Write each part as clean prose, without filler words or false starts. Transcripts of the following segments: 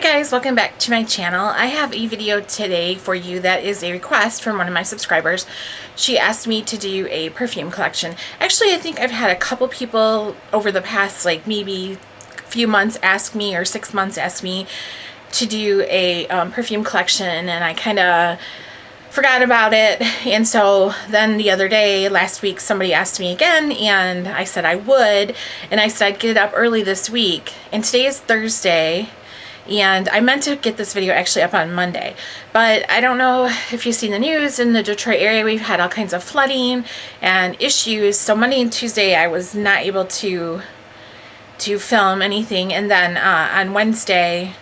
guys, welcome back to my channel. I have a video today for you that is a request from one of my subscribers. She asked me to do a perfume collection. Actually, I think I've had a couple people over the past maybe few months ask me, or 6 months ask me to do a perfume collection, and I kind of forgot about it. And so then the other day, last week, somebody asked me again, and I said I would, and I said I'd get it up early this week. And today is Thursday, and I meant to get this video actually up on Monday, but I don't know if you've seen the news. In the Detroit area, we've had all kinds of flooding and issues, so Monday and Tuesday I was not able to film anything. And then on Wednesday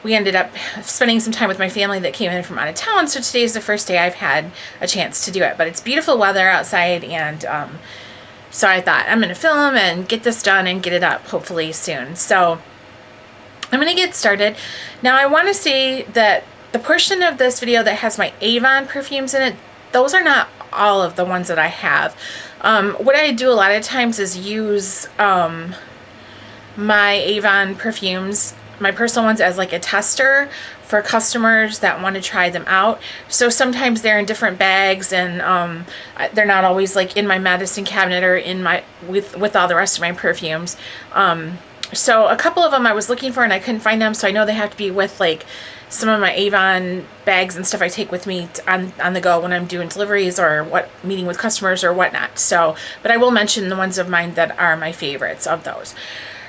we ended up spending some time with my family that came in from out of town, so today is the first day I've had a chance to do it. But it's beautiful weather outside, and so I thought I'm gonna film and get this done and get it up hopefully soon. So I'm gonna get started. Now I want to say that the portion of this video that has my Avon perfumes in it, those are not all of the ones that I have. What I do a lot of times is use my Avon perfumes, my personal ones, as like a tester for customers that want to try them out. So sometimes they're in different bags, and they're not always like in my medicine cabinet or in my with all the rest of my perfumes. So a couple of them I was looking for and I couldn't find them, so I know they have to be with like some of my Avon bags and stuff I take with me on the go when I'm doing deliveries or meeting with customers or whatnot. So, but I will mention the ones of mine that are my favorites of those.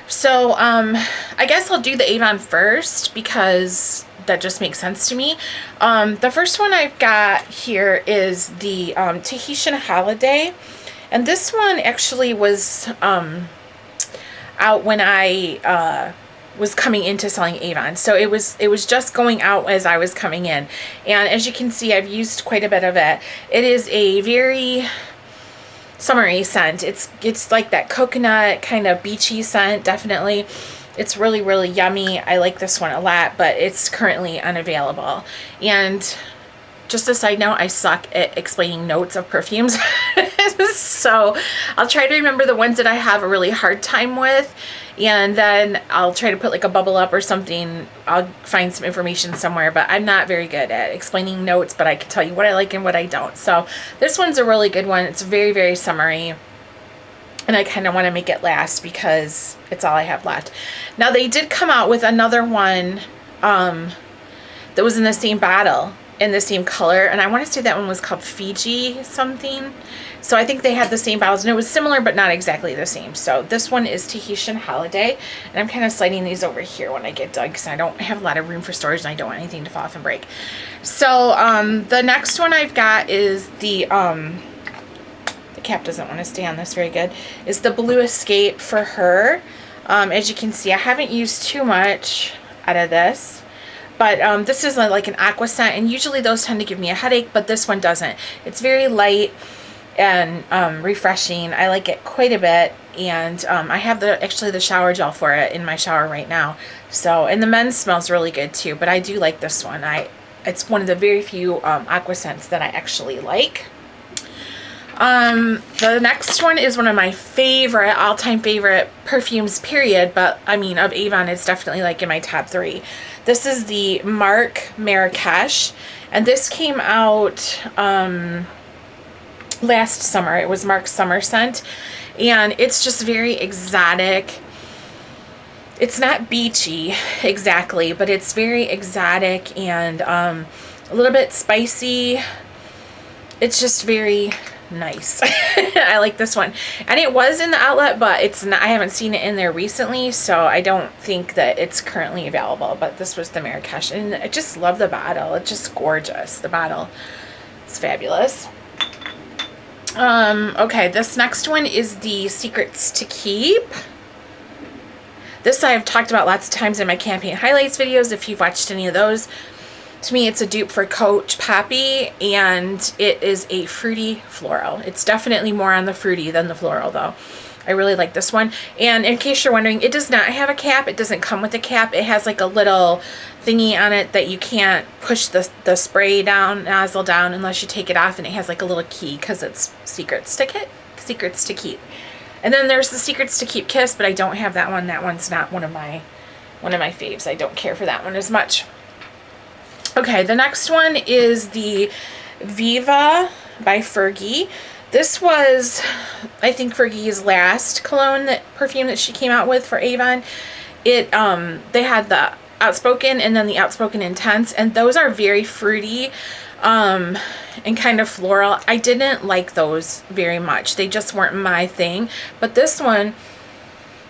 So I guess I'll do the Avon first because that just makes sense to me. The first one I've got here is the Tahitian Holiday, and this one actually was out when I was coming into selling Avon, so it was just going out as I was coming in. And as you can see, I've used quite a bit of it. It is a very summery scent. It's like that coconut kind of beachy scent. Definitely, it's really, really yummy. I like this one a lot, but it's currently unavailable. And just a side note, I suck at explaining notes of perfumes. So I'll try to remember the ones that I have a really hard time with, and then I'll try to put like a bubble up or something. I'll find some information somewhere, but I'm not very good at explaining notes, but I can tell you what I like and what I don't. So this one's a really good one. It's very, very summery, and I kind of want to make it last because it's all I have left. Now they did come out with another one that was in the same bottle, in the same color, and I want to say that one was called Fiji something. So I think they had the same bottles, and it was similar but not exactly the same. So this one is Tahitian Holiday, and I'm kind of sliding these over here when I get done because I don't have a lot of room for storage and I don't want anything to fall off and break. So the next one I've got is the cap doesn't want to stay on this very good, is the Blue Escape for her. As you can see, I haven't used too much out of this, but this is like an aqua scent, and usually those tend to give me a headache, but this one doesn't. It's very light and refreshing. I like it quite a bit, and I have actually the shower gel for it in my shower right now. So, and the men's smells really good too, but I do like this one. It's one of the very few aqua scents that I actually like. The next one is one of my favorite, all-time favorite perfumes, period, but I mean of Avon, it's definitely like in my top 3. This is the Marc Marrakesh, and this came out last summer. It was Marc's summer scent, and it's just very exotic. It's not beachy exactly, but it's very exotic and a little bit spicy. It's just very nice. I like this one, and it was in the outlet, but it's not. I haven't seen it in there recently, so I don't think that it's currently available. But this was the Marrakesh, and I just love the bottle. It's just gorgeous. The bottle is fabulous. Okay, this next one is the Secrets to Keep. This I've talked about lots of times in my campaign highlights videos, if you've watched any of those. To me, it's a dupe for Coach Poppy, and it is a fruity floral. It's definitely more on the fruity than the floral, though. I really like this one. And in case you're wondering, it does not have a cap. It doesn't come with a cap. It has like a little thingy on it that you can't push the spray nozzle down unless you take it off, and it has like a little key because it's Secrets to Keep. And then there's the Secrets to Keep Kiss, but I don't have that one. That one's not one of my one of my faves. I don't care for that one as much. Okay, the next one is the Viva by Fergie. This was, I think, Fergie's last perfume that she came out with for Avon. They had the Outspoken and then the Outspoken Intense, and those are very fruity and kind of floral. I didn't like those very much. They just weren't my thing. But this one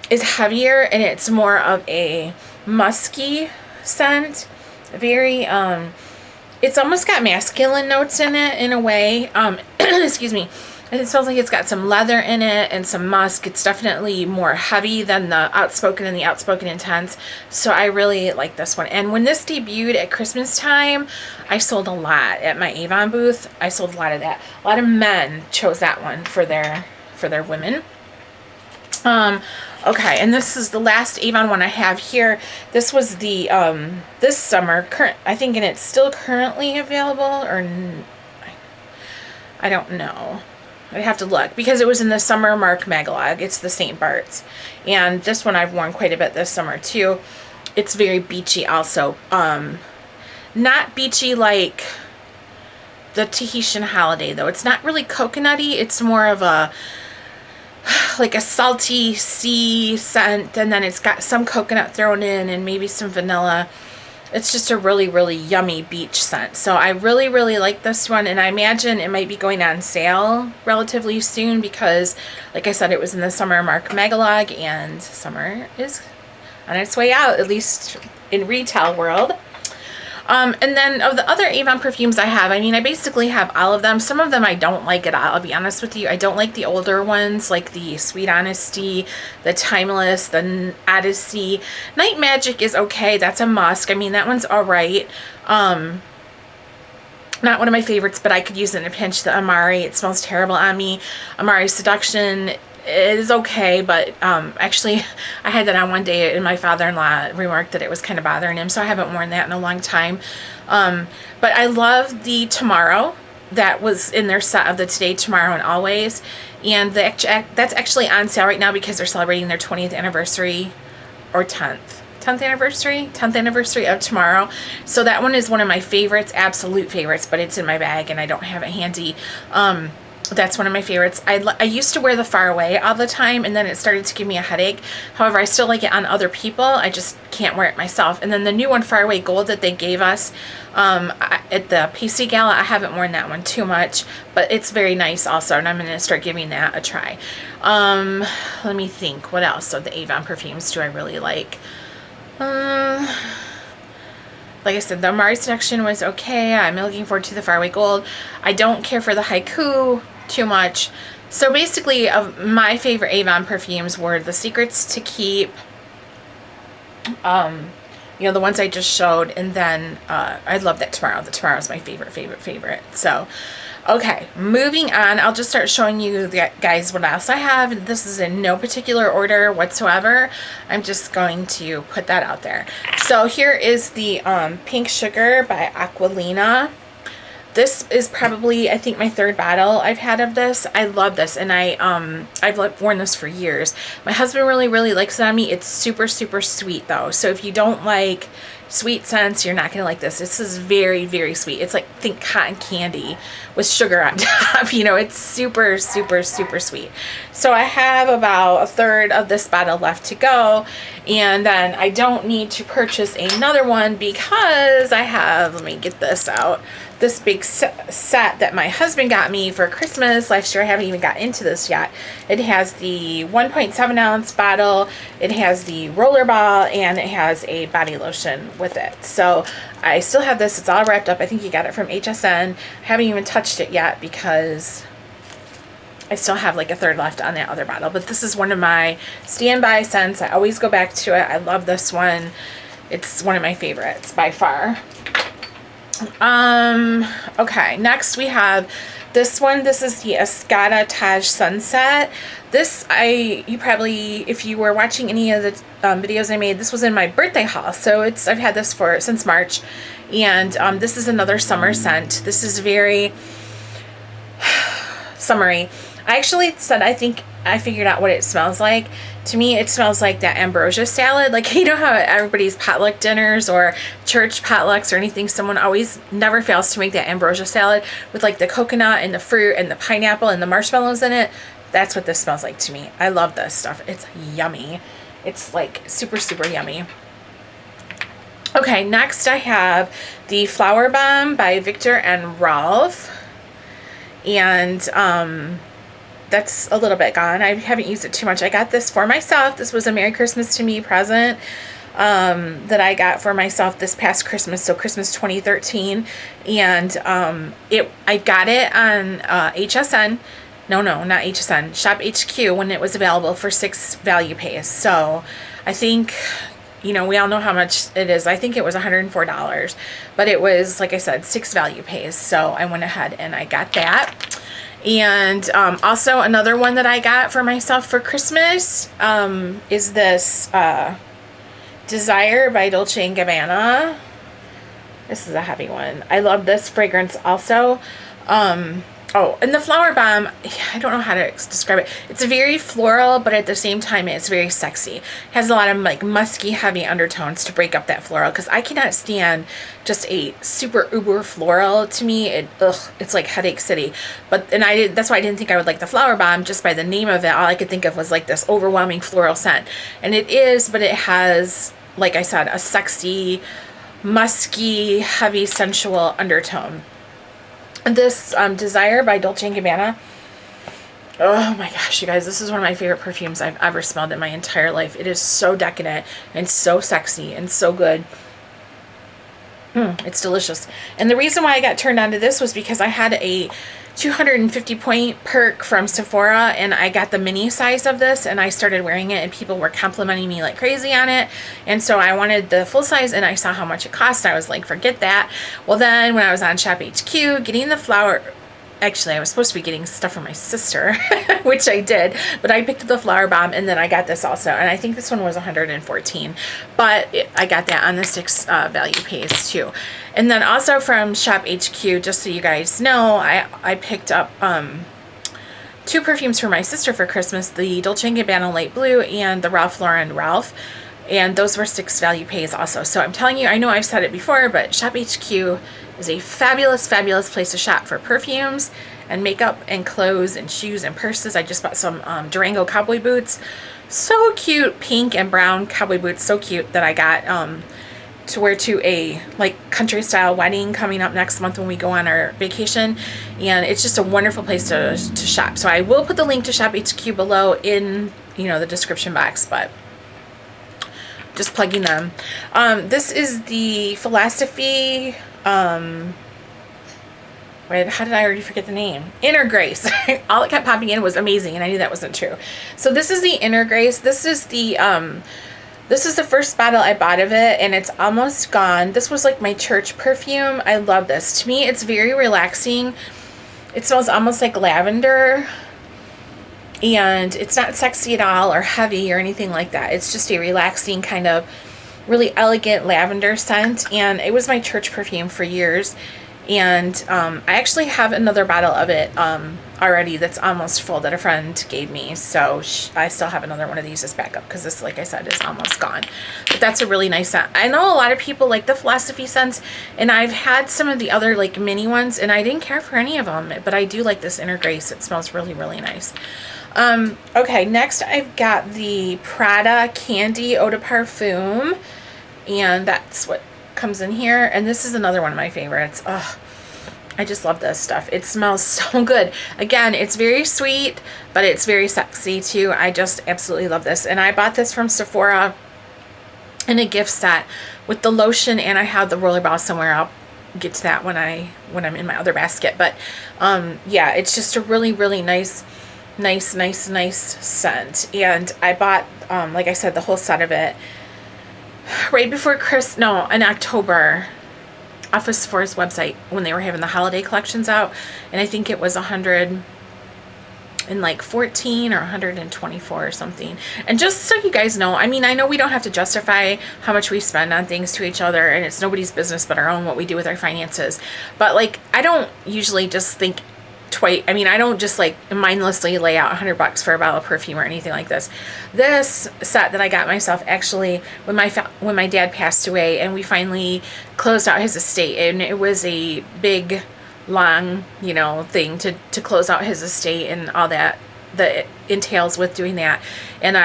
is heavier and it's more of a musky scent. Very, it's almost got masculine notes in it in a way. Excuse me. And it smells like it's got some leather in it and some musk. It's definitely more heavy than the Outspoken and the Outspoken Intense. So I really like this one. And when this debuted at Christmas time, I sold a lot at my Avon booth. I sold a lot of that. A lot of men chose that one for their women. Okay, and this is the last Avon one I have here. This was the this summer, I think, and it's still currently available, or I don't know. I'd have to look because it was in the summer Mark Magalog. It's the St. Bart's, and this one I've worn quite a bit this summer too. It's very beachy also. Not beachy like the Tahitian Holiday though. It's not really coconutty. It's more of a like a salty sea scent, and then it's got some coconut thrown in and maybe some vanilla. It's just a really, really yummy beach scent. So I really, really like this one, and I imagine it might be going on sale relatively soon because, like I said, it was in the summer Mark Magalog, and summer is on its way out, at least in retail world. And then of the other Avon perfumes I have, I mean, I basically have all of them. Some of them I don't like at all, I'll be honest with you. I don't like the older ones, like the Sweet Honesty, the Timeless, the Odyssey. Night Magic is okay. That's a musk. I mean, that one's all right. Not one of my favorites, but I could use it in a pinch. The Amari, it smells terrible on me. Amari Seduction is okay, but actually I had that on one day and my father-in-law remarked that it was kind of bothering him, so I haven't worn that in a long time. But I love the Tomorrow that was in their set of the Today, Tomorrow, and Always, and that's actually on sale right now because they're celebrating their 20th anniversary, or 10th anniversary of Tomorrow. So that one is one of my favorites, absolute favorites, but it's in my bag and I don't have it handy. That's one of my favorites. I used to wear the Far Away all the time, and then it started to give me a headache. However, I still like it on other people. I just can't wear it myself. And then the new one, Far Away Gold, that they gave us at the PC Gala, I haven't worn that one too much, but it's very nice also, and I'm going to start giving that a try. Let me think. What else of the Avon perfumes do I really like? Like I said, the Amari Seduction was okay. I'm looking forward to the Far Away Gold. I don't care for the Haiku too much. So basically, of my favorite Avon perfumes were the Secrets to Keep, you know, the ones I just showed, and then I love that Tomorrow. The Tomorrow is my favorite. So, okay, moving on. I'll just start showing you, guys, what else I have. This is in no particular order whatsoever. I'm just going to put that out there. So here is the Pink Sugar by Aqua Lena. This is probably, I think, my third bottle I've had of this. I love this, and I've worn this for years. My husband really, really likes it on me. It's super, super sweet, though. So if you don't like sweet scents, you're not going to like this. This is very, very sweet. It's like, think cotton candy with sugar on top. You know, it's super, super, super sweet. So I have about a third of this bottle left to go, and then I don't need to purchase another one because I have, let me get this out, this big set that my husband got me for Christmas last year. I haven't even got into this yet. It has the 1.7 ounce bottle, it has the Rollerball, and it has a body lotion with it. So I still have this. It's all wrapped up. I think you got it from HSN. I haven't even touched it yet because I still have like a third left on that other bottle. But this is one of my standby scents. I always go back to it. I love this one. It's one of my favorites by far. Okay, next we have this one. This is the Escada Taj Sunset. This, you probably, if you were watching any of the videos I made, this was in my birthday haul. So I've had this since March, and this is another summer scent. This is very summery. I actually said I think I figured out what it smells like. To me, it smells like that ambrosia salad. Like, you know how everybody's potluck dinners or church potlucks or anything, someone always never fails to make that ambrosia salad with like the coconut and the fruit and the pineapple and the marshmallows in it. That's what this smells like to me. I love this stuff. It's yummy. It's like super, super yummy. Okay, next I have the Flower Bomb by Viktor and Rolf. And that's a little bit gone. I haven't used it too much. I got this for myself. This was a Merry Christmas to me present that I got for myself this past Christmas, so Christmas 2013. And I got it on HSN. No, not HSN. Shop HQ when it was available for 6 value pays. So I think, you know, we all know how much it is. I think it was $104, but it was, like I said, 6 value pays. So I went ahead and I got that. And also another one that I got for myself for Christmas is this Desire by Dolce & Gabbana. This is a heavy one. I love this fragrance also. Oh, and the Flower Bomb, I don't know how to describe it. It's very floral, but at the same time, it's very sexy. It has a lot of like musky, heavy undertones to break up that floral, because I cannot stand just a super uber floral. To me, it's like headache city. That's why I didn't think I would like the Flower Bomb, just by the name of it. All I could think of was like this overwhelming floral scent. And it is, but it has, like I said, a sexy, musky, heavy, sensual undertone. This Desire by Dolce & Gabbana. Oh my gosh, you guys, this is one of my favorite perfumes I've ever smelled in my entire life. It is so decadent and so sexy and so good. It's delicious. And the reason why I got turned on to this was because I had a 250 point perk from Sephora, and I got the mini size of this, and I started wearing it, and people were complimenting me like crazy on it. And so I wanted the full size, and I saw how much it cost. I was like, forget that. Well, then when I was on Shop HQ getting the flower, actually I was supposed to be getting stuff for my sister, which I did, but I picked up the Flower Bomb, and then I got this also, and I think this one was 114, but I got that on the 6 value pays too. And then also from Shop HQ, just so you guys know, I picked up 2 perfumes for my sister for Christmas, the Dolce & Gabbana Light Blue and the Ralph Lauren Ralph. And those were 6 value pays also. So I'm telling you, I know I've said it before, but Shop HQ is a fabulous, fabulous place to shop for perfumes and makeup and clothes and shoes and purses. I just bought some Durango cowboy boots. So cute, pink and brown cowboy boots. So cute that I got to wear to a like country style wedding coming up next month when we go on our vacation. And it's just a wonderful place to shop. So I will put the link to Shop HQ below in, you know, the description box, but just plugging them. This is the Philosophy, wait, how did I already forget the name? Inner Grace. All it kept popping in was amazing, and I knew that wasn't true. So this is the Inner Grace. This is the first bottle I bought of it, and it's almost gone. This was like my church perfume. I love this. To me, it's very relaxing. It smells almost like lavender, and it's not sexy at all or heavy or anything like that. It's just a relaxing kind of really elegant lavender scent, and it was my church perfume for years. And I actually have another bottle of it already that's almost full that a friend gave me, so I still have another one of these as backup, because this, like I said, is almost gone. But that's a really nice scent. I know a lot of people like the Philosophy scents, and I've had some of the other like mini ones, and I didn't care for any of them, but I do like this Inner Grace. It smells really, really nice. Okay, next I've got the Prada Candy Eau de Parfum, and that's what comes in here. And this is another one of my favorites. Ugh, I just love this stuff. It smells so good. Again, it's very sweet, but it's very sexy too. I just absolutely love this. And I bought this from Sephora in a gift set with the lotion, and I have the Rollerballs somewhere. I'll get to that when I'm in my other basket. But yeah, it's just a really, really nice scent. And I bought, like I said, the whole set of it right before in October, off of Sephora's website, when they were having the holiday collections out, and I think it was 114 or 124 or something. And just so you guys know, I mean, I know we don't have to justify how much we spend on things to each other, and it's nobody's business but our own what we do with our finances. But like, I don't usually just think twice. I mean, I don't just like mindlessly lay out $100 for a bottle of perfume or anything like this. This set that I got myself actually when my dad passed away, and we finally closed out his estate, and it was a big, long, you know, thing to close out his estate and all that entails with doing that. And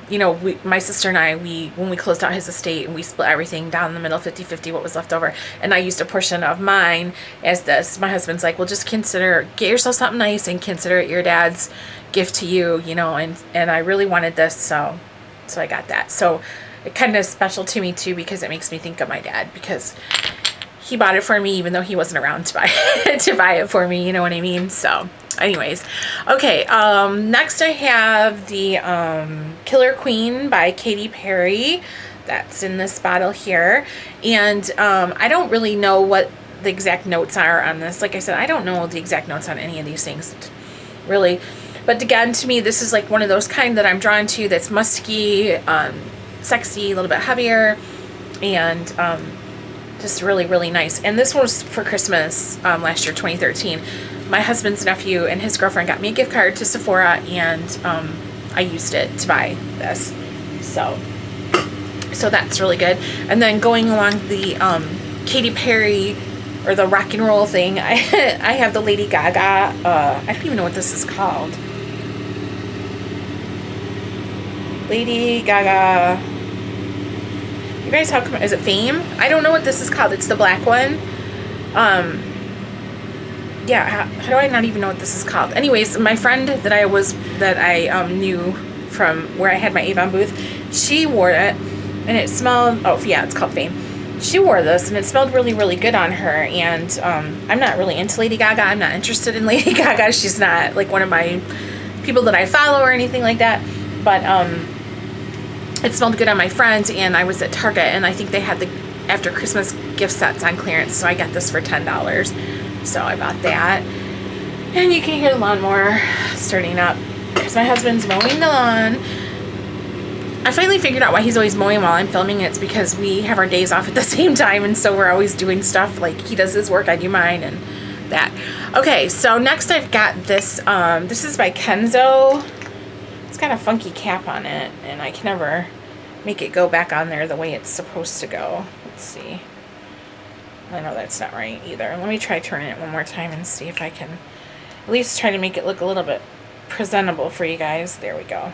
you know, my sister and I, when we closed out his estate and we split everything down the middle, 50-50, what was left over, and I used a portion of mine as this, my husband's like, well, just get yourself something nice and consider it your dad's gift to you, you know, and I really wanted this, so I got that. So it kind of special to me too, because it makes me think of my dad, because he bought it for me even though he wasn't around to buy it for me, you know what I mean? So anyways, okay, next I have the Killer Queen by Katy Perry. That's in this bottle here. And I don't really know what the exact notes are on this. Like I said, I don't know the exact notes on any of these things, really. But again, to me, this is like one of those kind that I'm drawn to, that's musky, sexy, a little bit heavier, and just really, really nice. And this was for Christmas last year, 2013. My husband's nephew and his girlfriend got me a gift card to Sephora, and I used it to buy this. So that's really good. And then going along the Katy Perry or the rock and roll thing, I have the Lady Gaga. I don't even know what this is called. Lady Gaga. You guys, how come, is it Fame? I don't know what this is called. It's the black one. Yeah, how do I not even know what this is called? Anyways, my friend that I knew from where I had my Avon booth, she wore it, and it smelled, oh yeah, it's called Fame. She wore this, and it smelled really, really good on her, and I'm not really into Lady Gaga. I'm not interested in Lady Gaga. She's not like one of my people that I follow or anything like that, but it smelled good on my friends, and I was at Target, and I think they had the after Christmas gift sets on clearance, so I got this for $10. So I bought that. And you can hear the lawnmower starting up because my husband's mowing the lawn. I finally figured out why he's always mowing while I'm filming. It's because we have our days off at the same time, and so we're always doing stuff. Like, he does his work, I do mine, and that. Okay, so next I've got this. This is by Kenzo. It's got a funky cap on it, and I can never make it go back on there the way it's supposed to go. Let's see. I know that's not right either. Let me try turning it one more time and see if I can at least try to make it look a little bit presentable for you guys. There we go.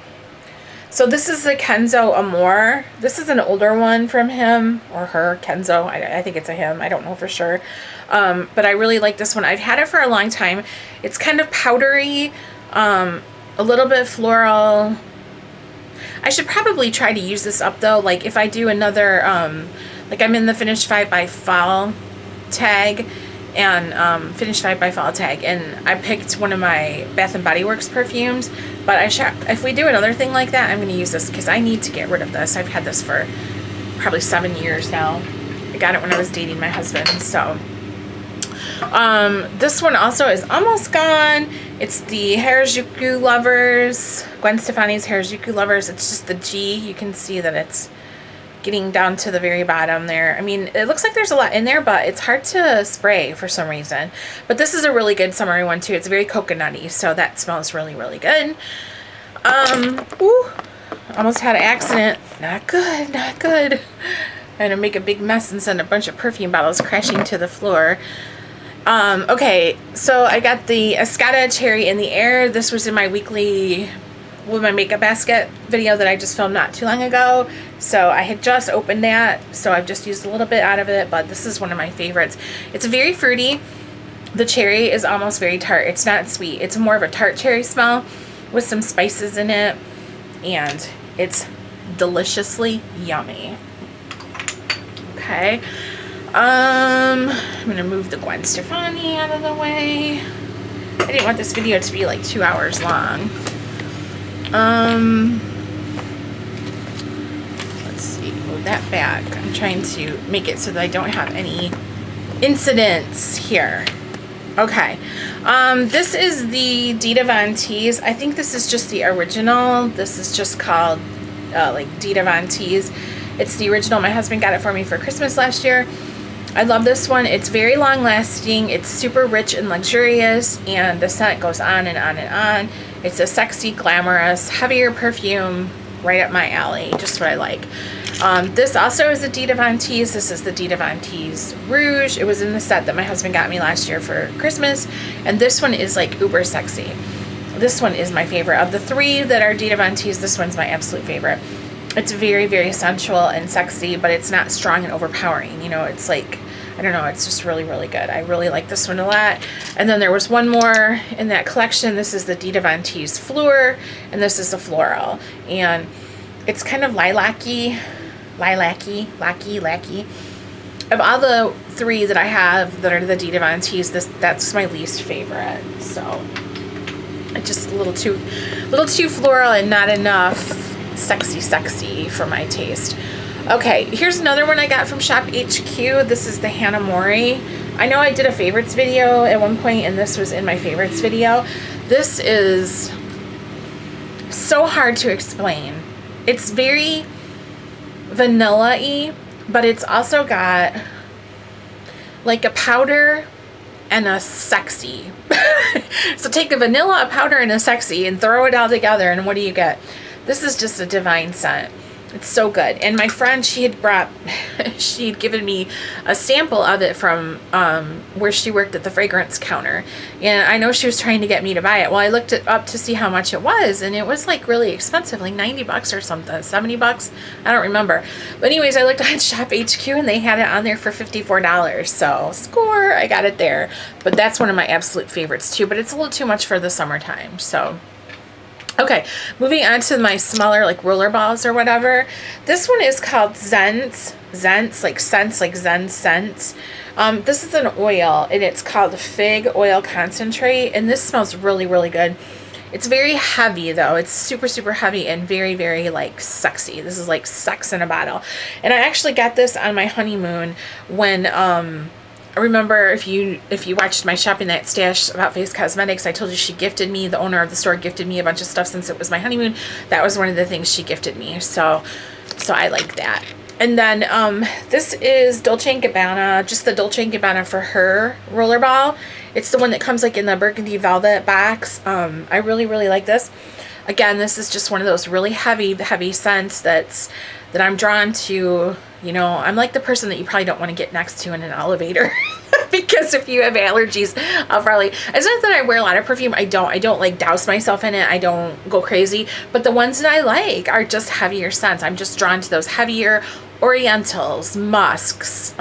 So this is the Kenzo Amore. This is an older one from him or her, Kenzo. I think it's a him. I don't know for sure. But I really like this one. I've had it for a long time. It's kind of powdery, a little bit floral. I should probably try to use this up though. Like if I do another, like I'm in the Finish 5 by Fall tag, and Finish 5 by Fall tag, and I picked one of my Bath & Body Works perfumes, but if we do another thing like that, I'm going to use this because I need to get rid of this. I've had this for probably 7 years now. I got it when I was dating my husband. So this one also is almost gone. It's the Harajuku Lovers, Gwen Stefani's Harajuku Lovers. It's just the G. You can see that it's getting down to the very bottom there. I mean, it looks like there's a lot in there, but it's hard to spray for some reason. But this is a really good summery one too. It's very coconutty, so that smells really, really good. Ooh, almost had an accident. Not good, not good. I'm gonna make a big mess and send a bunch of perfume bottles crashing to the floor. Okay, so I got the Escada Cherry in the Air. This was in my weekly with my makeup basket video that I just filmed not too long ago. So I had just opened that, so I've just used a little bit out of it, but this is one of my favorites. It's very fruity. The cherry is almost very tart. It's not sweet. It's more of a tart cherry smell with some spices in it, and it's deliciously yummy. Okay. I'm gonna move the Gwen Stefani out of the way. I didn't want this video to be like 2 hours long. Let's see, move that back. I'm trying to make it so that I don't have any incidents here. Okay, this is the Dita Von Teese. I think this is just the original. This is just called like Dita Von Teese. It's the original. My husband got it for me for Christmas last year. I love this one. It's very long lasting. It's super rich and luxurious, and the scent goes on and on and on. It's a sexy, glamorous, heavier perfume, right up my alley. Just what I like. This also is a Dita Von Teese. This is the Dita Von Teese Rouge. It was in the set that my husband got me last year for Christmas, and this one is like uber sexy. This one is my favorite. Of the three that are Dita Von Teese, this one's my absolute favorite. It's very, very sensual and sexy, but it's not strong and overpowering. You know, it's like, I don't know, it's just really, really good. I really like this one a lot. And then there was one more in that collection. This is the Dita Von Teese Fleur, and this is a floral. And it's kind of lilac-y. Of all the three that I have that are the Dita Von Teese, that's my least favorite. So it's just a little too floral and not enough sexy for my taste. Okay, here's another one I got from Shop HQ. This is the Hannah Mori. I know I did a favorites video at one point, and this was in my favorites video. This is so hard to explain. It's very vanilla-y, but it's also got like a powder and a sexy. So take a vanilla, a powder, and a sexy and throw it all together, and what do you get? This is just a divine scent. It's so good. And my friend, she'd given me a sample of it from where she worked at the fragrance counter. And I know she was trying to get me to buy it. Well, I looked it up to see how much it was, and it was like really expensive, like 90 bucks or something, 70 bucks. I don't remember. But anyways, I looked on Shop HQ and they had it on there for $54. So score, I got it there. But that's one of my absolute favorites too. But it's a little too much for the summertime. So okay, moving on to my smaller like Rollerballs or whatever. This one is called Zents, like scents, like Zen scents. This is an oil, and it's called Fig Oil Concentrate, and this smells really, really good. It's very heavy though. It's super, super heavy and very, very like sexy. This is like sex in a bottle. And I actually got this on my honeymoon when I remember if you watched my Shopping Night Stash about Face Cosmetics, I told you she gifted me, the owner of the store gifted me a bunch of stuff since it was my honeymoon. That was one of the things she gifted me. So I like that. And then this is Dolce & Gabbana, just the Dolce & Gabbana for her Rollerball. It's the one that comes like in the burgundy velvet box. I really, really like this. Again, this is just one of those really heavy scents that I'm drawn to. You know, I'm like the person that you probably don't want to get next to in an elevator because if you have allergies, I'll probably, it's not that I wear a lot of perfume. I don't like douse myself in it. I don't go crazy, but the ones that I like are just heavier scents. I'm just drawn to those heavier orientals, musks,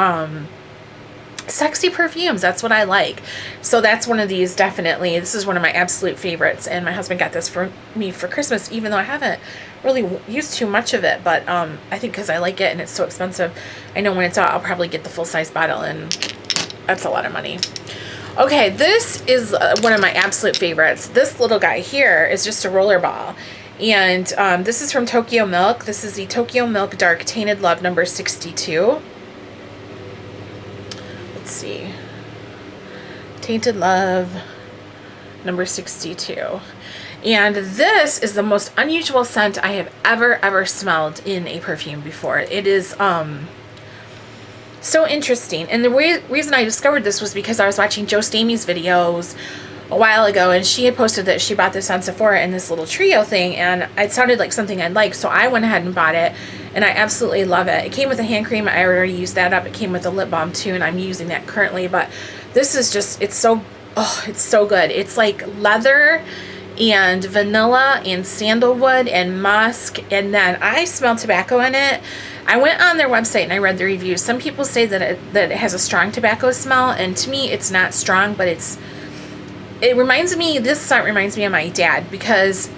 sexy perfumes. That's what I like. So that's one of these, definitely. This is one of my absolute favorites, and my husband got this for me for Christmas, even though I haven't really used too much of it, but I think because I like it and it's so expensive, I know when it's out I'll probably get the full-size bottle, and that's a lot of money. Okay, this is one of my absolute favorites. This little guy here is just a rollerball, and this is from Tokyo Milk. This is the Tokyo Milk Dark Tainted Love number 62. Let's see, Tainted Love number 62. And this is the most unusual scent I have ever smelled in a perfume before. It is so interesting. And the reason I discovered this was because I was watching Joe Stamey's videos a while ago, and she had posted that she bought this on Sephora in this little trio thing, and it sounded like something I'd like, so I went ahead and bought it, and I absolutely love it. It came with a hand cream. I already used that up. It came with a lip balm too, and I'm using that currently, but this is just, it's so good. It's like leather and vanilla and sandalwood and musk, and then I smell tobacco in it. I went on their website and I read the reviews. Some people say that it has a strong tobacco smell, and to me it's not strong, but it reminds me, this scent reminds me of my dad, because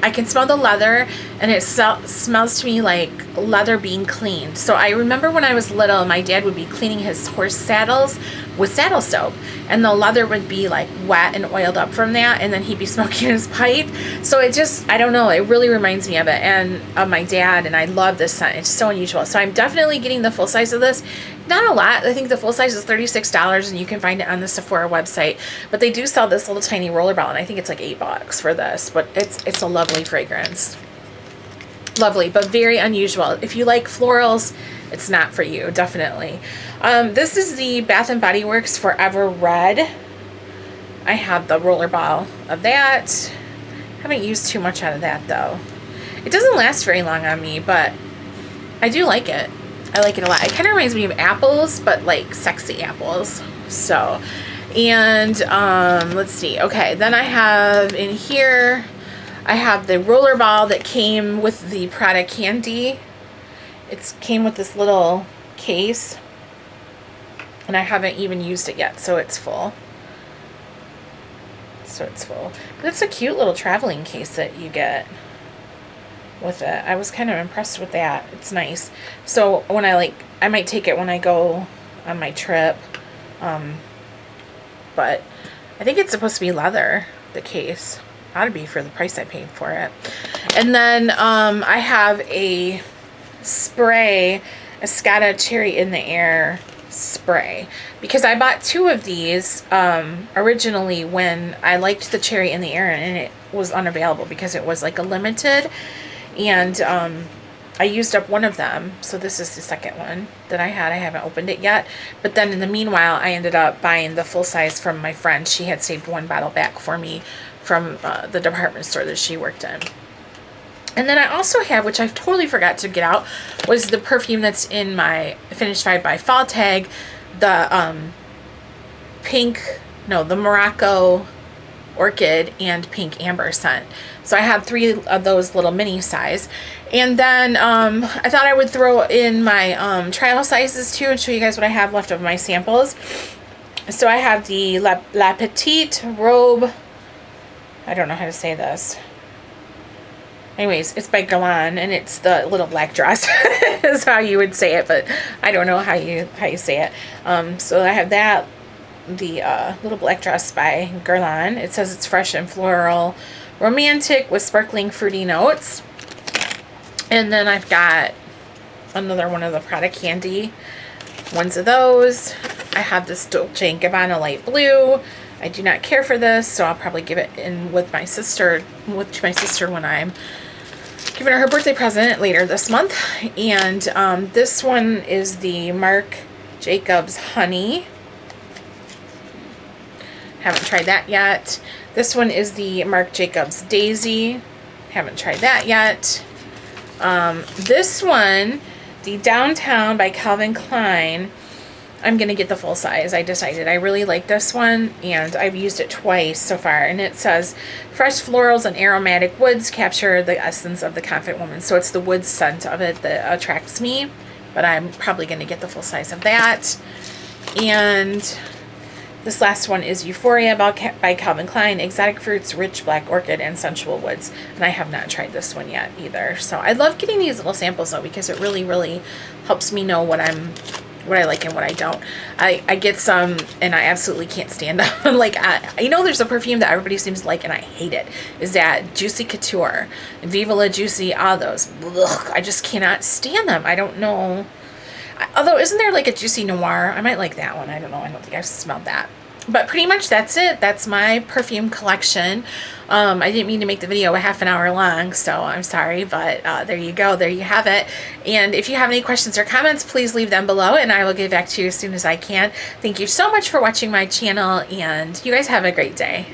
I can smell the leather, and it smells to me like leather being cleaned. So I remember when I was little, my dad would be cleaning his horse saddles with saddle soap, and the leather would be like wet and oiled up from that, and then he'd be smoking his pipe. So it just, I don't know, it really reminds me of it and of my dad, and I love this scent. It's so unusual. So I'm definitely getting the full size of this. Not a lot. I think the full size is $36, and you can find it on the Sephora website. But they do sell this little tiny rollerball, and I think it's like $8 for this. But it's a lovely fragrance. Lovely, but very unusual. If you like florals, it's not for you, definitely. This is the Bath & Body Works Forever Red. I have the rollerball of that. Haven't used too much out of that though. It doesn't last very long on me, but I do like it. I like it a lot. It kind of reminds me of apples, but like sexy apples. So, and let's see. Okay, then I have in here, I have the rollerball that came with the Prada candy. It came with this little case, and I haven't even used it yet, so it's full. But it's a cute little traveling case that you get with it. I was kind of impressed with that. It's nice. So when I might take it when I go on my trip. But I think it's supposed to be leather, the case. Ought to be for the price I paid for it. And then I have a spray, Mascara Cherry in the Air spray, because I bought 2 of these originally when I liked the Cherry in the Air and it was unavailable because it was like a limited, and I used up one of them, so this is the second one that I had. I haven't opened it yet, but then in the meanwhile I ended up buying the full size from my friend. She had saved 1 bottle back for me from the department store that she worked in. And then I also have, which I totally forgot to get out, was the perfume that's in my Finish 5 by Fall tag, the the Morocco Orchid and Pink Amber scent. So I have 3 of those little mini size. And then I thought I would throw in my trial sizes too and show you guys what I have left of my samples. So I have the La Petite Robe. I don't know how to say this. Anyways, it's by Galan, and it's the little black dress is how you would say it, but I don't know how you say it. So I have that, the little black dress by Guerlain. It says it's fresh and floral, romantic with sparkling fruity notes. And then I've got another one of the Prada candy ones of those. I have this Dolce & Gabbana light blue. I do not care for this, so I'll probably give it in with my sister, when I'm giving her birthday present later this month. And this one is the Marc Jacobs Honey. Haven't tried that yet. This one is the Marc Jacobs Daisy. Haven't tried that yet. This one, the Downtown by Calvin Klein, I'm going to get the full size. I decided I really like this one, and I've used it twice so far. And it says, fresh florals and aromatic woods capture the essence of the confident woman. So it's the wood scent of it that attracts me, but I'm probably going to get the full size of that. And this last one is Euphoria by Calvin Klein, exotic fruits, rich black orchid, and sensual woods. And I have not tried this one yet either. So I love getting these little samples though, because it really, really helps me know what I like and what I don't. I get some and I absolutely can't stand them. Like, you know, there's a perfume that everybody seems to like and I hate it. Is that Juicy Couture and Viva La Juicy, all those. Ugh, I just cannot stand them. I don't know. Although, isn't there like a Juicy Noir? I might like that one. I don't know. I don't think I've smelled that. But pretty much that's it. That's my perfume collection. I didn't mean to make the video a half an hour long, so I'm sorry, but there you go. There you have it. And if you have any questions or comments, please leave them below, and I will get back to you as soon as I can. Thank you so much for watching my channel, and you guys have a great day.